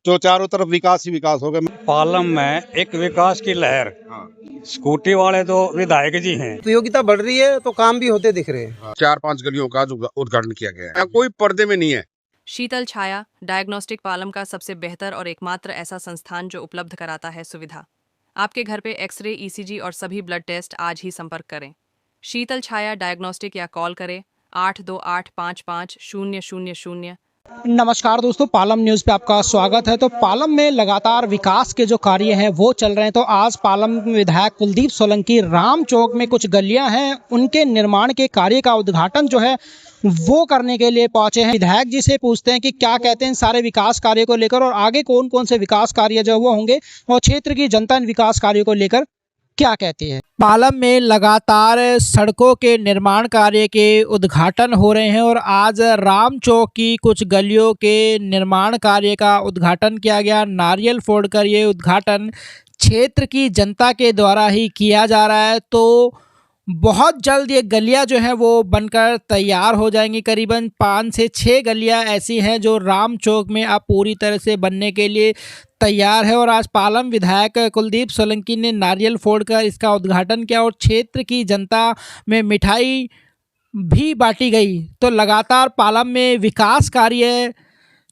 जो चारों तरफ विकास ही विकास हो गया। पालम में एक विकास की लहर। स्कूटी वाले तो विधायक जी हैं। उपयोगिता बढ़ रही है तो काम भी होते दिख रहे हैं। 4-5 गलियों का उद्घाटन किया गया है, कोई पर्दे में नहीं है। शीतल छाया डायग्नोस्टिक पालम का सबसे बेहतर और एकमात्र ऐसा संस्थान जो उपलब्ध कराता है सुविधा। आपके घर पे एक्सरे, ईसीजी और सभी ब्लड टेस्ट आज ही संपर्क करें। शीतल छाया डायग्नोस्टिक या कॉल करें 82855000। नमस्कार दोस्तों, पालम न्यूज़ पे आपका स्वागत है। तो पालम में लगातार विकास के जो कार्य हैं वो चल रहे हैं। तो आज पालम विधायक कुलदीप सोलंकी राम चौक में कुछ गलियां हैं, उनके निर्माण के कार्य का उद्घाटन जो है वो करने के लिए पहुंचे हैं। विधायक जी से पूछते हैं कि क्या कहते हैं सारे विकास कार्य को लेकर और आगे कौन कौन से विकास कार्य जो वो होंगे और क्षेत्र की जनता इन विकास कार्यों को लेकर क्या कहती है। पालम में लगातार सड़कों के निर्माण कार्य के उद्घाटन हो रहे हैं और आज राम चौक की कुछ गलियों के निर्माण कार्य का उद्घाटन किया गया। नारियल फोड़कर ये उद्घाटन क्षेत्र की जनता के द्वारा ही किया जा रहा है। तो बहुत जल्द ये गलियां जो हैं वो बनकर तैयार हो जाएंगी। करीबन 5 से 6 गलियां ऐसी हैं जो राम चौक में अब पूरी तरह से बनने के लिए तैयार है। और आज पालम विधायक कुलदीप सोलंकी ने नारियल फोड़कर इसका उद्घाटन किया और क्षेत्र की जनता में मिठाई भी बांटी गई। तो लगातार पालम में विकास कार्य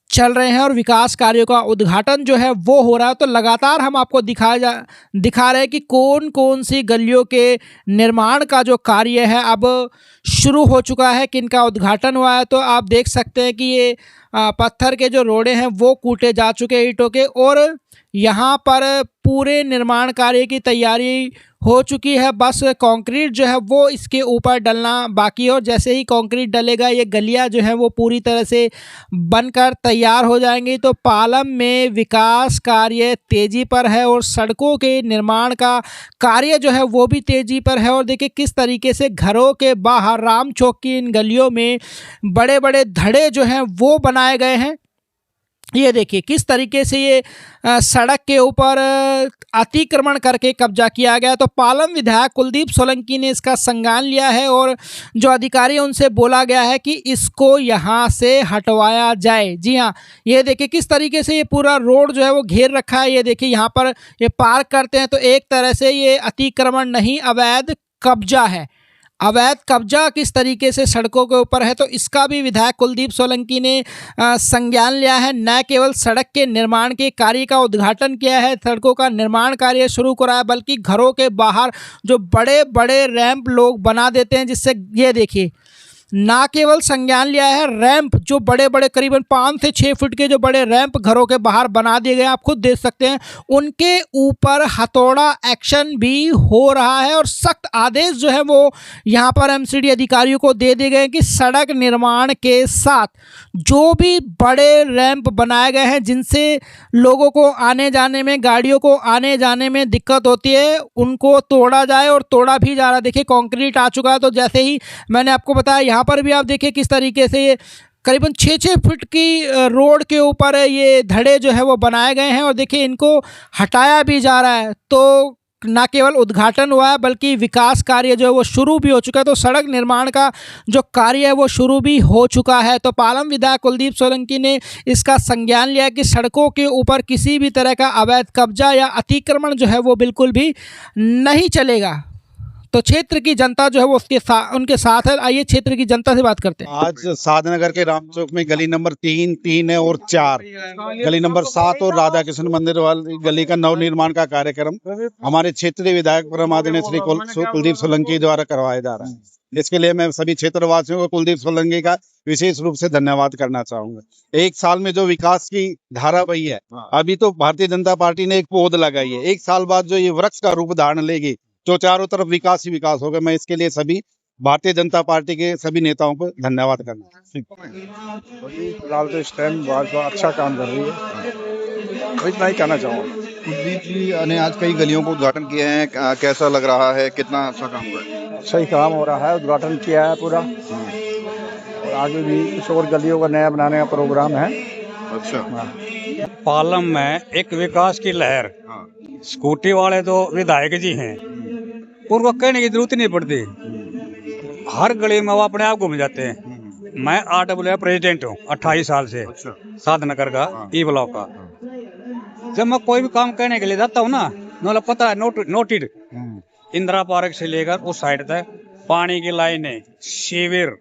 चल रहे हैं और विकास कार्यों का उद्घाटन जो है वो हो रहा है। तो लगातार हम आपको दिखा रहे हैं कि कौन कौन सी गलियों के निर्माण का जो कार्य है अब शुरू हो चुका है, किनका उद्घाटन हुआ है। तो आप देख सकते हैं कि ये पत्थर के जो रोड़े हैं वो कूटे जा चुके हैं ईंटों के, और यहाँ पर पूरे निर्माण कार्य की तैयारी हो चुकी है। बस कंक्रीट जो है वो इसके ऊपर डलना बाकी है और जैसे ही कंक्रीट डलेगा ये गलियां जो है वो पूरी तरह से बनकर तैयार हो जाएंगी। तो पालम में विकास कार्य तेज़ी पर है और सड़कों के निर्माण का कार्य जो है वो भी तेज़ी पर है। और देखिए किस तरीके से घरों के बाहर राम चौक की इन गलियों में बड़े बड़े धड़े जो हैं वो बनाए गए हैं। ये देखिए किस तरीके से ये सड़क के ऊपर अतिक्रमण करके कब्जा किया गया। तो पालम विधायक कुलदीप सोलंकी ने इसका संज्ञान लिया है और जो अधिकारी उनसे बोला गया है कि इसको यहाँ से हटवाया जाए। जी हाँ, ये देखिए किस तरीके से ये पूरा रोड जो है वो घेर रखा है। ये देखिए यहाँ पर ये पार्क करते हैं तो एक तरह से ये अतिक्रमण नहीं, अवैध कब्जा है। अवैध कब्जा किस तरीके से सड़कों के ऊपर है तो इसका भी विधायक कुलदीप सोलंकी ने संज्ञान लिया है। न केवल सड़क के निर्माण के कार्य का उद्घाटन किया है, सड़कों का निर्माण कार्य शुरू कराया, बल्कि घरों के बाहर जो बड़े बड़े रैंप लोग बना देते हैं, जिससे ये देखिए ना केवल संज्ञान लिया है, रैंप जो बड़े बड़े करीबन 5 से 6 फुट के जो बड़े रैंप घरों के बाहर बना दिए गए, आप खुद देख सकते हैं, उनके ऊपर हथौड़ा एक्शन भी हो रहा है। और सख्त आदेश जो है वो यहाँ पर एमसीडी अधिकारियों को दे दिए गए कि सड़क निर्माण के साथ जो भी बड़े रैंप बनाए गए हैं जिनसे लोगों को आने जाने में, गाड़ियों को आने जाने में दिक्कत होती है, उनको तोड़ा जाए और तोड़ा भी जा रहा है। देखिए कंक्रीट आ चुका है। तो जैसे ही मैंने आपको बताया यहाँ पर भी आप देखिए किस तरीके से ये करीबन 6-6 फुट की रोड के ऊपर ये धड़े जो है वो बनाए गए हैं और देखिए इनको हटाया भी जा रहा है। तो ना केवल उद्घाटन हुआ है बल्कि विकास कार्य जो है वो शुरू भी हो चुका है। तो सड़क निर्माण का जो कार्य है वो शुरू भी हो चुका है। तो पालम विधायक कुलदीप सोलंकी ने इसका संज्ञान लिया कि सड़कों के ऊपर किसी भी तरह का अवैध कब्जा या अतिक्रमण जो है वो बिल्कुल भी नहीं चलेगा। तो क्षेत्र की जनता जो है वो उनके साथ है। आइए क्षेत्र की जनता से बात करते हैं। आज साधनगर के राम चौक में गली नंबर 3 है और 4, गली नंबर 7 और राधा कृष्ण मंदिर वाली गली का नवनिर्माण का कार्यक्रम हमारे क्षेत्रीय विधायक परम आदरणीय श्री कुलदीप सोलंकी द्वारा करवाया जा रहा है। इसके लिए मैं सभी क्षेत्रवासियों को कुलदीप सोलंकी का विशेष रूप से धन्यवाद करना चाहूंगा। 1 साल में जो विकास की धारा बही है, अभी तो भारतीय जनता पार्टी ने एक पौध लगाई है, 1 साल बाद जो ये वृक्ष का रूप धारण लेगी, जो चारों तरफ विकास ही विकास होगा। मैं इसके लिए सभी भारतीय जनता पार्टी के सभी नेताओं को धन्यवाद करना। फिलहाल तो इस टाइम भाजपा अच्छा काम कर रही है, इतना ही कहना चाहूँगा। कुलदीप जी ने आज कई गलियों को उद्घाटन किए हैं, कैसा लग रहा है, कितना अच्छा काम हुआ है? सही काम हो रहा है, उद्घाटन किया है पूरा और आगे भी कुछ और गलियों का नया बनाने का प्रोग्राम है। अच्छा। पालम में एक विकास की लहर। स्कूटी वाले तो विधायक जी हैं। उनको कहने की जरूरत ही नहीं पड़ती। हर गली में वो अपने आप घूम जाते हैं। मैं RWA प्रेसिडेंट हूँ 28 साल से, साध नगर का ई ब्लॉक का। जब मैं कोई भी काम करने के लिए जाता हूँ ना, मतलब पता है नोटेड, इंदिरा पार्क से लेकर उस साइड तक पानी की लाइनें, शिविर,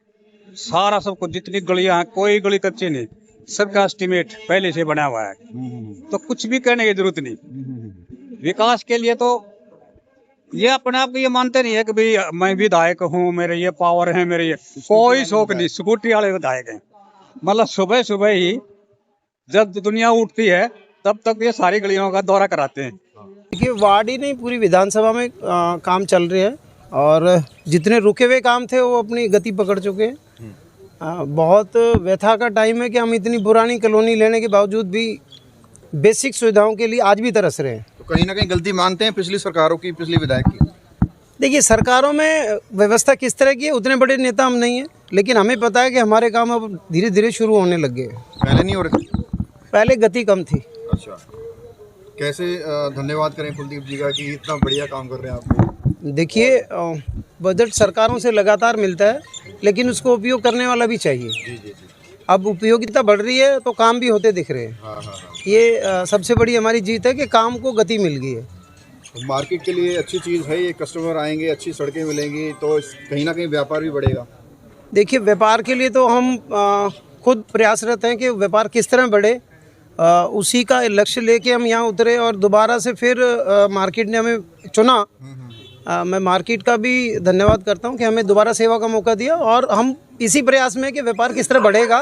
सारा सब कुछ, जितनी गलियां हैं, कोई गली कच्ची नहीं, सबका एस्टीमेट पहले से बना हुआ है। तो कुछ भी करने की जरूरत नहीं। विकास के लिए तो ये अपने आप को ये मानते नहीं है कि भाई मैं विधायक हूँ, मेरे ये पावर है, मेरे ये कोई शौक नहीं। स्कूटी वाले विधायक हैं, मतलब सुबह सुबह ही जब दुनिया उठती है तब तक ये सारी गलियों का दौरा कराते हैं। देखिए, वार्ड ही नहीं पूरी विधानसभा में काम चल रहे हैं और जितने रुके हुए काम थे वो अपनी गति पकड़ चुके हैं। बहुत व्यथा का टाइम है कि हम इतनी पुरानी कॉलोनी लेने के बावजूद भी बेसिक सुविधाओं के लिए आज भी तरस रहे हैं। तो कहीं ना कहीं गलती मानते हैं पिछली सरकारों की, पिछली विधायक की? देखिए, सरकारों में व्यवस्था किस तरह की है, उतने बड़े नेता हम नहीं हैं, लेकिन हमें पता है कि हमारे काम अब धीरे धीरे शुरू होने लग गए। पहले नहीं हो रहे थे? पहले गति कम थी। अच्छा, कैसे धन्यवाद करें कुलदीप जी का कि इतना बढ़िया काम कर रहे हैं आप? देखिए, बजट सरकारों से लगातार मिलता है, लेकिन उसको उपयोग करने वाला भी चाहिए। जी जी जी। अब उपयोगिता बढ़ रही है तो काम भी होते दिख रहे हैं। हाँ। ये सबसे बड़ी हमारी जीत है कि काम को गति मिल गई है। तो मार्केट के लिए अच्छी चीज़ है ये, कस्टमर आएंगे, अच्छी सड़कें मिलेंगी तो कहीं ना कहीं व्यापार भी बढ़ेगा। देखिए, व्यापार के लिए तो हम खुद प्रयासरत हैं कि व्यापार किस तरह बढ़े। उसी का लक्ष्य लेके हम यहाँ उतरे और दोबारा से फिर मार्केट ने हमें चुना। मैं मार्केट का भी धन्यवाद करता हूँ कि हमें दोबारा सेवा का मौका दिया और हम इसी प्रयास में कि व्यापार किस तरह बढ़ेगा,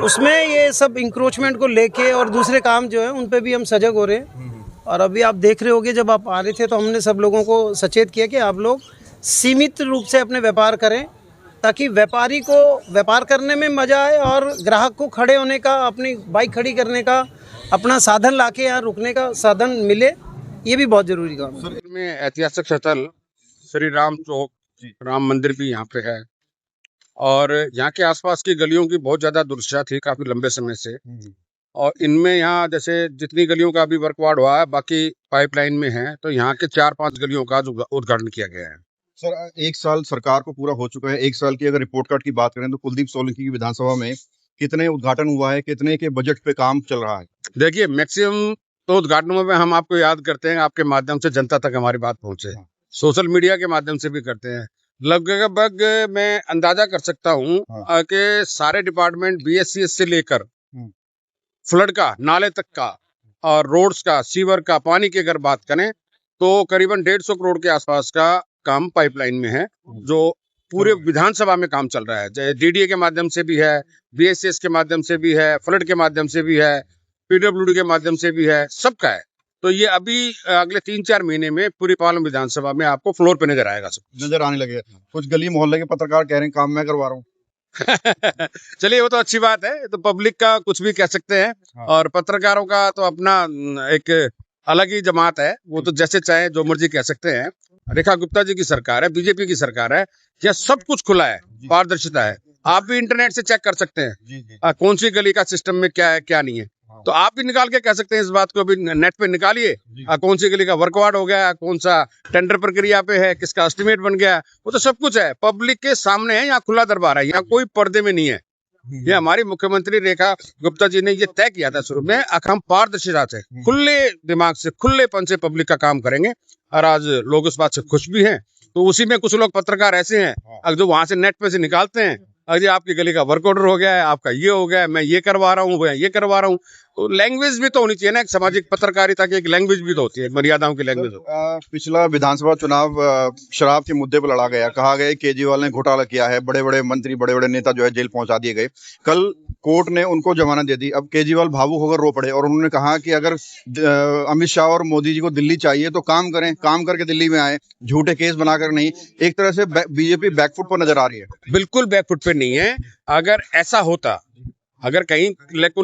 उसमें ये सब इंक्रोचमेंट को लेके और दूसरे काम जो है उन पे भी हम सजग हो रहे हैं। और अभी आप देख रहे होगे, जब आप आ रहे थे तो हमने सब लोगों को सचेत किया कि आप लोग सीमित रूप से अपने व्यापार करें, ताकि व्यापारी को व्यापार करने में मज़ा आए और ग्राहक को खड़े होने का, अपनी बाइक खड़ी करने का, अपना साधन लाके यहाँ रुकने का साधन मिले। ये भी बहुत जरूरी काम है। सर, में ऐतिहासिक स्थल श्री राम चौक, राम मंदिर भी यहाँ पे है और यहाँ के आसपास की गलियों की बहुत ज्यादा दुर्दशा थी काफी लंबे समय से। और इनमें यहाँ जैसे जितनी गलियों का अभी वर्कवार्ड हुआ है, बाकी पाइपलाइन में है, तो यहाँ के 4-5 गलियों का उद्घाटन किया गया है। सर, 1 साल सरकार को पूरा हो चुका है। 1 साल की अगर रिपोर्ट कार्ड की बात करें तो कुलदीप सोलंकी की विधानसभा में कितने उद्घाटन हुआ है, कितने के बजट पे काम चल रहा है? देखिए, मैक्सिमम तो उद्घाटनों में हम आपको याद करते हैं, आपके माध्यम से जनता तक हमारी बात पहुंचे, सोशल मीडिया के माध्यम से भी करते हैं। लगभग मैं अंदाजा कर सकता हूँ कि सारे डिपार्टमेंट BSCS से लेकर फ्लड का, नाले तक का और रोड्स का, सीवर का, पानी की अगर बात करें तो करीबन 150 करोड़ के आसपास का काम पाइपलाइन में है, जो पूरे विधानसभा में काम चल रहा है। चाहे DDA के माध्यम से भी है, BSCS के माध्यम से भी है, फ्लड के माध्यम से भी है, PWD के माध्यम से भी है, सबका है। तो ये अभी अगले 3-4 महीने में पूरी पालम विधानसभा में आपको फ्लोर पे नजर आएगा, सब नजर आने लगे। कुछ गली मोहल्ले के पत्रकार कह रहे हैं काम मैं करवा रहा हूँ। चलिए, वो तो अच्छी बात है, तो पब्लिक का कुछ भी कह सकते हैं और पत्रकारों का तो अपना एक अलग ही जमात है, वो तो जैसे चाहे जो मर्जी कह सकते हैं। रेखा गुप्ता जी की सरकार है, BJP की सरकार है, यह सब कुछ खुला है, पारदर्शिता है। आप भी इंटरनेट से चेक कर सकते हैं कौन सी गली का सिस्टम में क्या है, क्या नहीं है। तो आप भी निकाल के कह सकते हैं इस बात को, अभी नेट पे निकालिए कौन सी गली का वर्कवार्ड हो गया, कौन सा टेंडर प्रक्रिया पे है, किसका एस्टिमेट बन गया, वो तो सब कुछ है, पब्लिक के सामने है। यहाँ खुला दरबार है, यहाँ कोई पर्दे में नहीं है। ये हमारी मुख्यमंत्री रेखा गुप्ता जी ने ये तय किया था शुरू में, हम पारदर्शिता से, खुले दिमाग से, खुलेपन से पब्लिक का काम करेंगे और आज लोग इस बात से खुश भी हैं। तो उसी में कुछ लोग पत्रकार ऐसे हैं जो वहां से नेट पे से निकालते हैं, अरे आपकी गली का वर्क ऑर्डर हो गया है, आपका ये हो गया है, मैं ये करवा रहा हूँ, वो ये करवा रहा हूँ। तो लैंग्वेज भी तो होनी चाहिए ना, एक सामाजिक पत्रकारिता की एक लैंग्वेज भी तो होती है, मर्यादाओं की लैंग्वेज होती है। पिछला विधानसभा चुनाव शराब के मुद्दे पर लड़ा गया, कहा गया केजरीवाल ने घोटाला किया है, बड़े बड़े मंत्री, बड़े बड़े नेता जो है जेल पहुंचा दिए गए। कल कोर्ट ने उनको जमानत दे दी। अब केजरीवाल भावुक होकर रो पड़े और उन्होंने कहा कि अगर अमित शाह और मोदी जी को दिल्ली चाहिए तो काम करें, काम करके दिल्ली में आए, झूठे केस बनाकर नहीं। एक तरह से BJP बैकफुट पर नजर आ रही है। बिल्कुल बैकफुट पे नहीं है। अगर ऐसा होता अगर कहीं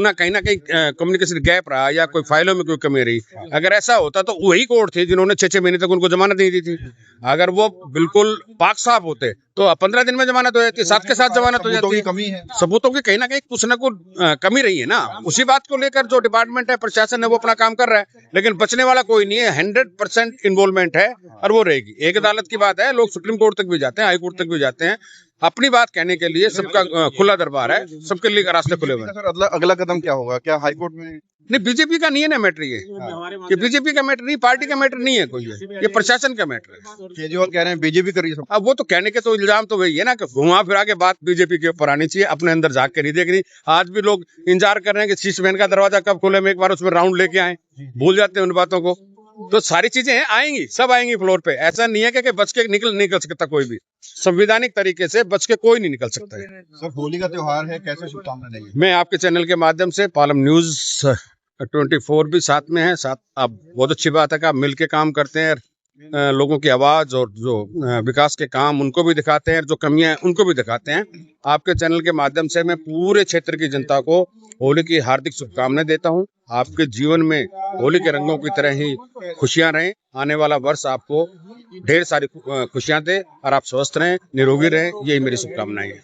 ना कहीं कम्युनिकेशन गैप रहा या कोई फाइलों में कोई कमी रही, अगर ऐसा होता तो वही कोर्ट थे जिन्होंने 6-6 महीने तक उनको जमानत नहीं दी थी। अगर वो बिल्कुल पाक साफ होते तो 15 दिन में जमानत हो जाती, साथ के साथ जमानत हो जाती। कमी है, सबूतों की कहीं ना कहीं कुछ ना कुछ कमी रही है ना। उसी बात को लेकर जो डिपार्टमेंट है, प्रशासन है, वो अपना काम कर रहा है, लेकिन बचने वाला कोई नहीं है। 100% इन्वॉल्वमेंट है और वो रहेगी। एक अदालत की बात है, लोग सुप्रीम कोर्ट तक भी जाते हैं, हाई कोर्ट तक भी जाते हैं, अपनी बात कहने के लिए सबका खुला दरबार है, सबके लिए रास्ते खुले हुए हैं। सर अगला कदम क्या होगा? क्या हाईकोर्ट में? नहीं, बीजेपी का नहीं है ना मैटर ये बीजेपी का मैटर नहीं, पार्टी का मैटर नहीं है कोई, ये प्रशासन का मैटर है। केजरीवाल कह रहे हैं बीजेपी कर रही है सब। अब वो तो कहने के तो इल्जाम तो वही है ना कि घुमा फिरा के बात बीजेपी के ऊपर आनी चाहिए, अपने अंदर झांक के नहीं देखनी। आज भी लोग इंतजार कर रहे हैं कि शीश महल का दरवाजा कब खुले, में एक बार उसमें राउंड लेके आए, भूल जाते हैं उन बातों को। तो सारी चीजें आएंगी, सब आएंगी फ्लोर पे। ऐसा नहीं है कि बच के निकल सकता कोई भी, संवैधानिक तरीके से बच के कोई नहीं निकल सकता है। सर होली का त्योहार है, कैसे शुभकामनाएं देंगे? मैं आपके चैनल के माध्यम से, पालम न्यूज 24 भी साथ में है, साथ आप बहुत अच्छी बात है कि आप मिलके काम करते हैं, लोगों की आवाज और जो विकास के काम उनको भी दिखाते हैं, जो कमियां हैं उनको भी दिखाते हैं। आपके चैनल के माध्यम से मैं पूरे क्षेत्र की जनता को होली की हार्दिक शुभकामनाएं देता हूं। आपके जीवन में होली के रंगों की तरह ही खुशियां रहें। आने वाला वर्ष आपको ढेर सारी खुशियां दे और आप स्वस्थ रहें, निरोगी रहें, यही मेरी शुभकामनाएं हैं।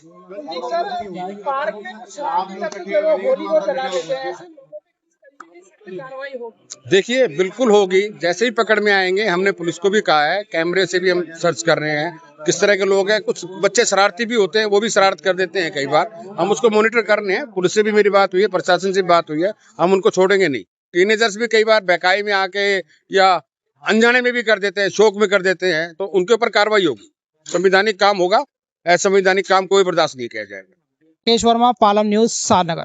देखिए, बिल्कुल होगी, जैसे ही पकड़ में आएंगे। हमने पुलिस को भी कहा है, कैमरे से भी हम सर्च कर रहे हैं किस तरह के लोग हैं। कुछ बच्चे शरारती भी होते हैं, वो भी शरारत कर देते हैं कई बार, हम उसको मॉनिटर कर रहे हैं। पुलिस से भी मेरी बात हुई है, प्रशासन से भी बात हुई है, हम उनको छोड़ेंगे नहीं। टीनेजर्स भी कई बार बहकाई में आके या अनजाने में भी कर देते हैं, शौक में कर देते हैं, तो उनके ऊपर कार्रवाई होगी, संवैधानिक काम होगा। असंवैधानिक काम कोई बर्दाश्त नहीं किया जाएगा। राकेश वर्मा, पालम न्यूज, सारनगर।